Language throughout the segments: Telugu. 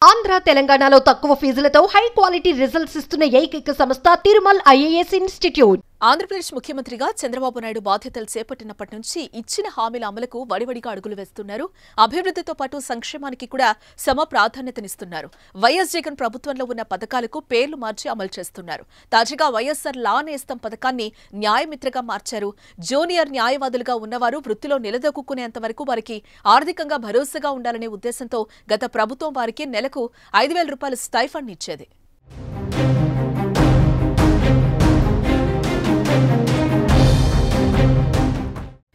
ఆంధ్ర తెలంగాణలో తక్కువ ఫీజులతో హై క్వాలిటీ రిజల్ట్స్ ఇస్తున్న ఏకైక సంస్థ తిరుమల్ ఐఏఎస్ ఇన్స్టిట్యూట్. ఆంధ్రప్రదేశ్ ముఖ్యమంత్రిగా చంద్రబాబు నాయుడు బాధ్యతలు చేపట్టినప్పటి నుంచి ఇచ్చిన హామీల అమలుకు వడివడిగా అడుగులు వేస్తున్నారు. అభివృద్ధితో పాటు సంక్షేమానికి కూడా సమ ప్రాధాన్యతనిస్తున్నారు. వైఎస్ జగన్ ప్రభుత్వంలో ఉన్న పథకాలకు పేర్లు మార్చి అమలు చేస్తున్నారు. తాజాగా వైఎస్ఆర్ లా నేస్తం పథకాన్ని న్యాయమిత్రగా మార్చారు. జూనియర్ న్యాయవాదులుగా ఉన్నవారు వృత్తిలో నిలదొక్కునేంత వరకు వారికి ఆర్థికంగా భరోసాగా ఉండాలనే ఉద్దేశంతో గత ప్రభుత్వం వారికి నెలకు 5,000 రూపాయల స్టైఫండ్ ఇచ్చేది.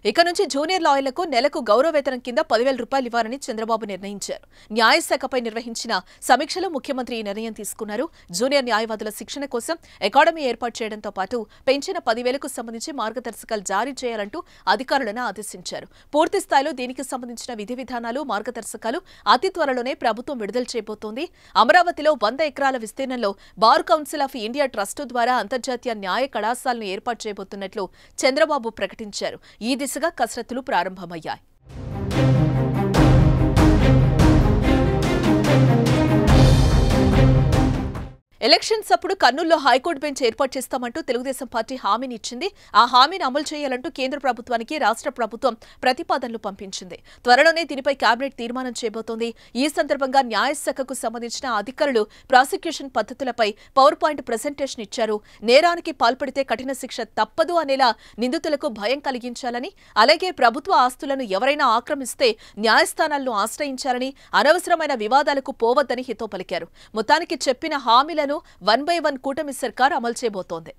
ఇక నుంచి జూనియర్ లాయర్లకు నెలకు గౌరవ వేతనం కింద 10,000 రూపాయలు ఇవ్వాలని చంద్రబాబు నిర్ణయించారు. న్యాయశాఖపై నిర్వహించిన సమీక్షలో ముఖ్యమంత్రి ఈ నిర్ణయం తీసుకున్నారు. జూనియర్ న్యాయవాదుల శిక్షణ కోసం అకాడమీ ఏర్పాటు చేయడంతో పాటు పెంచిన 10,000కు సంబంధించి మార్గదర్శకాలు జారీ చేయాలంటూ అధికారులను ఆదేశించారు. పూర్తి స్థాయిలో దీనికి సంబంధించిన విధి విధానాలు, మార్గదర్శకాలు అతి త్వరలోనే ప్రభుత్వం విడుదల చేయబోతోంది. అమరావతిలో 100 ఎకరాల విస్తీర్ణంలో bar council of India trust ద్వారా అంతర్జాతీయ న్యాయ కళాశాలను ఏర్పాటు చేయబోతున్నట్లు చంద్రబాబు ప్రకటించారు. ఈ దిశగా కసరత్తులు ప్రారంభమయ్యాయి. ఎలక్షన్స్ అప్పుడు కర్నూలులో హైకోర్టు బెంచ్ ఏర్పాటు చేస్తామంటూ తెలుగుదేశం పార్టీ హామీని ఇచ్చింది. ఆ హామీని అమలు చేయాలంటూ కేంద్ర ప్రభుత్వానికి రాష్ట్ర ప్రభుత్వం ప్రతిపాదనలు పంపించింది. త్వరలోనే దీనిపై కేబినెట్ తీర్మానం చేయబోతోంది. ఈ సందర్భంగా న్యాయశాఖకు సంబంధించిన అధికారులు ప్రాసిక్యూషన్ పద్ధతులపై పవర్ పాయింట్ ప్రెజెంటేషన్ ఇచ్చారు. నేరానికి పాల్పడితే కఠిన శిక్ష తప్పదు అనేలా నిందితులకు భయం కలిగించాలని, అలాగే ప్రభుత్వ ఆస్తులను ఎవరైనా ఆక్రమిస్తే న్యాయస్థానాలను ఆశ్రయించాలని, అనవసరమైన వివాదాలకు పోవద్దని హితో పలికారు. మొత్తానికి చెప్పిన హామీలను 1 by 1 కూటమి సర్కార్ అమలు చేయబోతోంది.